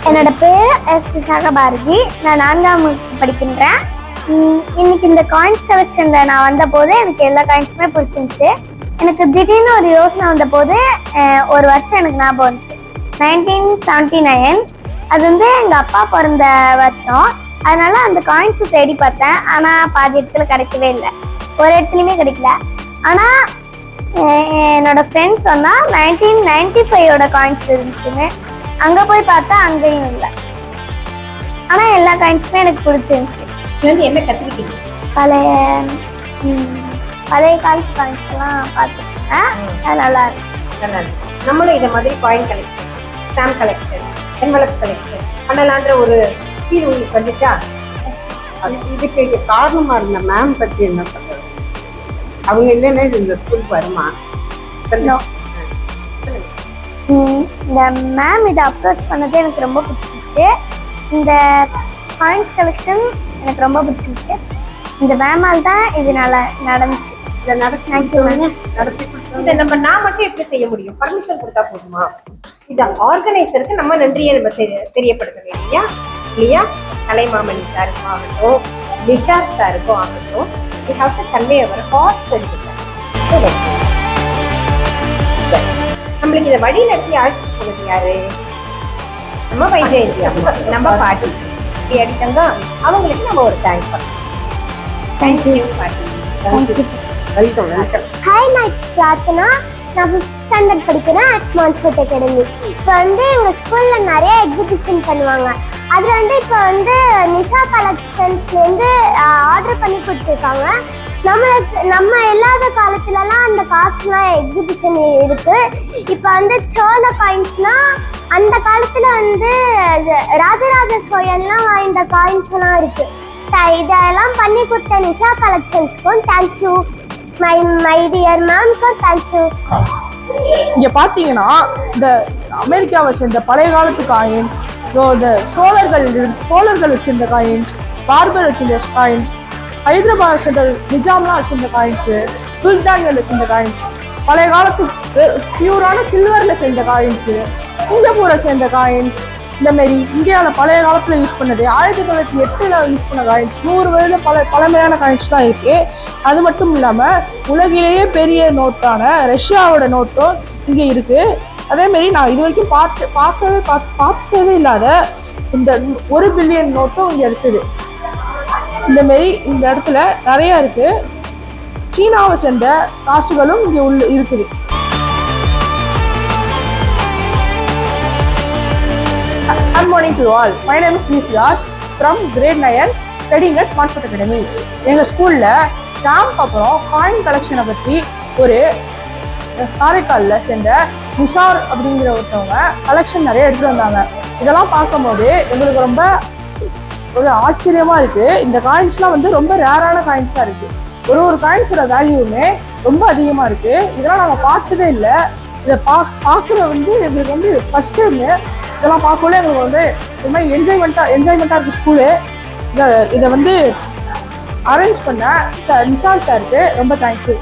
என்னோட பேர் எஸ் விசாக பாரதி. நான் 4ஆம் வகுப்பு படிக்கின்றேன். இன்னைக்கு இந்த காயின்ஸ் கலெக்ஷன்ல நான் வந்தபோது எனக்கு எல்லா காயின்ஸுமே பிடிச்சிருந்துச்சு. எனக்கு திடீர்னு ஒரு யோசனை வந்தபோது ஒரு வருஷம் எனக்கு ஞாபகம் வந்துச்சு. 1979 அது எங்கள் அப்பா பிறந்த வருஷம். அதனால அந்த காயின்ஸை தேடி பார்த்தேன். ஆனால் பாதி இடத்துல கிடைக்கவே இல்லை, ஒரு இடத்துலையுமே கிடைக்கல. ஆனால் என்னோட ஃப்ரெண்ட்ஸ் சொன்னால் 1995ஓட காயின்ஸ் இருந்துச்சுன்னு. அங்கே போய் பார்த்தா அங்கேயும் இல்லை. ஆனால் எல்லா காயின்ஸுமே எனக்கு பிடிச்சிருந்துச்சு. என்ன கற்றுக்கிட்டீங்க? பழைய காலத்து காயின்ஸ் எல்லாம் பார்த்துருக்கேன். அது நல்லா இருந்துச்சு. நல்லா இருக்கு. நம்மளும் இதை மாதிரி coin collection, stamp collection, envelope collection பண்ணலான்ற ஒரு ஃபீல் உங்களுக்கு வந்துச்சா? இதுக்கு காரணமா இருந்த மேம் பற்றி என்ன சொல்றது? அவங்க இல்லைன்னா இந்த ஸ்கூலுக்கு வருமா? இந்த மேம் இதை அப்ரோச் பண்ணது எனக்கு ரொம்ப பிடிச்சிருச்சு. இந்த காயின்ஸ் கலெக்ஷன் எனக்கு ரொம்ப பிடிச்சிருச்சு. இந்த மேமால் தான் இது நல்லா நடந்துச்சு. இதை நம்ம நான் மட்டும் எப்படி செய்ய முடியும்? பர்மிஷன் கொடுத்தா போதுமா? இந்த ஆர்கனைசருக்கு நம்ம நன்றியை நம்ம தெரியப்படுத்தணும் இல்லையா? இல்லையா? கலைமாமணி சாருக்கும் ஆகட்டும், நிஷாத் சாருக்கும் ஆகட்டும், we have to convey our heartfelt நம்மளுக்கு இதை வழி நடத்தி அழைச்சிட்டு போனது யாரு? நம்ம வைஜெயந்தி அம்மா, நம்ம பாட்டி அடித்தாங்க. அவங்களுக்கு நம்ம ஒரு தேங்க்ஸ் பண்ணலாம். தேங்க்யூ பாட்டி. Welcome welcome. ஹாய், நான் பிரார்த்தனா. நான் 5th ஸ்டாண்டர்ட் படிக்கிறேன் அட் மான்ஸ்போர்ட் அகாடமி. இப்போ எங்கள் ஸ்கூலில் நிறைய எக்ஸிபிஷன் பண்ணுவாங்க. அதில் இப்போ நிஷா கலெக்ஷன்ஸ்லேருந்து ஆர்டர் பண்ணி கொடுத்துருக்காங்க. நம்ம இல்லாத காலத்துலலாம் அந்த காசுலாம் எக்ஸிபிஷன் இருக்குது. இப்போ சோழ காயின்ஸ்லாம் அந்த காலத்தில் ராஜராஜ சோழன்லாம் வாய்ந்த காயின்ஸ்லாம் இருக்குது. இதெல்லாம் பண்ணி கொடுத்த நிஷா கலெக்ஷன்ஸ்க்கும் தேங்க்யூ. மை டியர் மேம்க்கும் தேங்க்யூ. இங்கே பார்த்தீங்கன்னா இந்த அமெரிக்காவை சேர்ந்த பழைய காலத்து காயின்ஸ், இந்த சோழர்கள் வச்சிருந்த காயின்ஸ், பார்பர் வச்சிருந்த காயின்ஸ், ஹைதராபாத் சேர்ந்த நிஜாம்லாம் வச்சிருந்த காயின்ஸு, சுல்தான்கள் வச்சிருந்த காயின்ஸ், பழைய காலத்து பியூரான சில்வரில் சேர்ந்த காயின்ஸு, சிங்கப்பூரை சேர்ந்த காயின்ஸ், இந்தமாரி இந்தியாவில் பழைய காலத்தில் யூஸ் பண்ணது, 1908 யூஸ் பண்ண காயின்ஸ், 100 வயதில் பழமையான காயின்ஸ் தான் இருக்குது. அது மட்டும் இல்லாமல் உலகிலேயே பெரிய நோட்டான ரஷ்யாவோட நோட்டும் இங்கே இருக்குது. அதேமாரி நான் இது வரைக்கும் பார்த்ததே இல்லாத இந்த 1 பில்லியன் நோட்டும் இங்கே இருக்குது. இந்தமாரி இந்த இடத்துல நிறையா இருக்குது. சீனாவை சேர்ந்த காசுகளும் இங்கே இருக்குது. Good morning to all. My name is Nisraj from grade 9 studying at Mansford Academy. எங்கள் ஸ்கூலில் ஸ்டாம்ப் அப்புறம் காயின் கலெக்ஷனை பற்றி ஒரு காரைக்காலில் சேர்ந்த நிஷார் அப்படிங்கிற ஒருத்தவங்க கலெக்ஷன் நிறைய எடுத்துகிட்டு வந்தாங்க. இதெல்லாம் பார்க்கும்போது எங்களுக்கு ரொம்ப ஒரு ஆச்சரியமாக இருக்குது. இந்த காயின்ஸ்லாம் ரொம்ப ரேரான காயின்ஸாக இருக்குது. ஒரு காயின்ஸோட வேல்யூமே ரொம்ப அதிகமாக இருக்குது. இதெல்லாம் நாங்கள் பார்த்ததே இல்லை. இதை பார்க்குற எங்களுக்கு ஃபஸ்ட் டைமு இதெல்லாம் பார்க்கல. எங்களுக்கு ரொம்ப என்ஜாய்மெண்ட்டாக இருக்குது ஸ்கூலு. இதை அரேஞ்ச் பண்ண நிஷால் சாருக்கு ரொம்ப தேங்க்யூ.